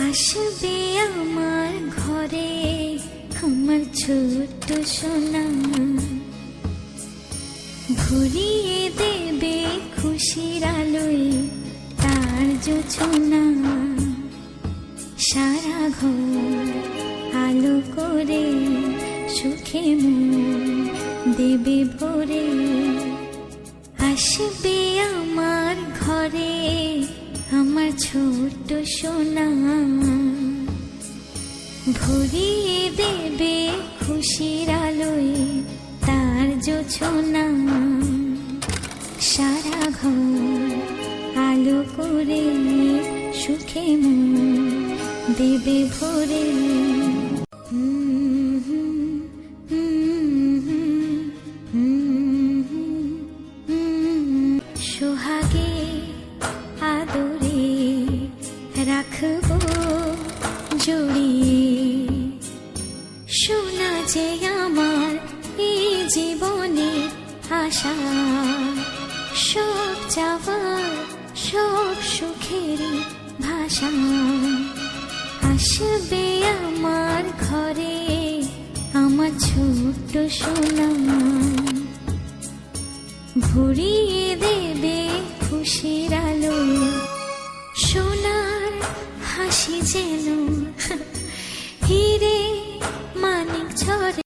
আসবে আমার ঘরে আমার ছোট্ট সোনা, ভরিয়ে দেবে খুশির আলোয় তার জোছনা। সারা ঘর আলো করে সুখে মন দেবে ভরে। আসবে আমার ঘরে আমার ছোট্ট সোনা, ভরিয়ে দেবে খুশির আলোয় তার জোছনা। সারা ঘর আলো করে সুখে মন দেবে ভরে। সোহাগে আদরে রাখবো জড়িয়ে, সোনা যে আমার এই জীবনে আশা। সব চাওয়ার সব সুখের ভাষা। আসবে আমার ঘরে আমার ছোট্ট সোনা, ভরিয়ে দেবে খুশির আলো। সোনার হাসি যেন হিরে মানিক ঝরে।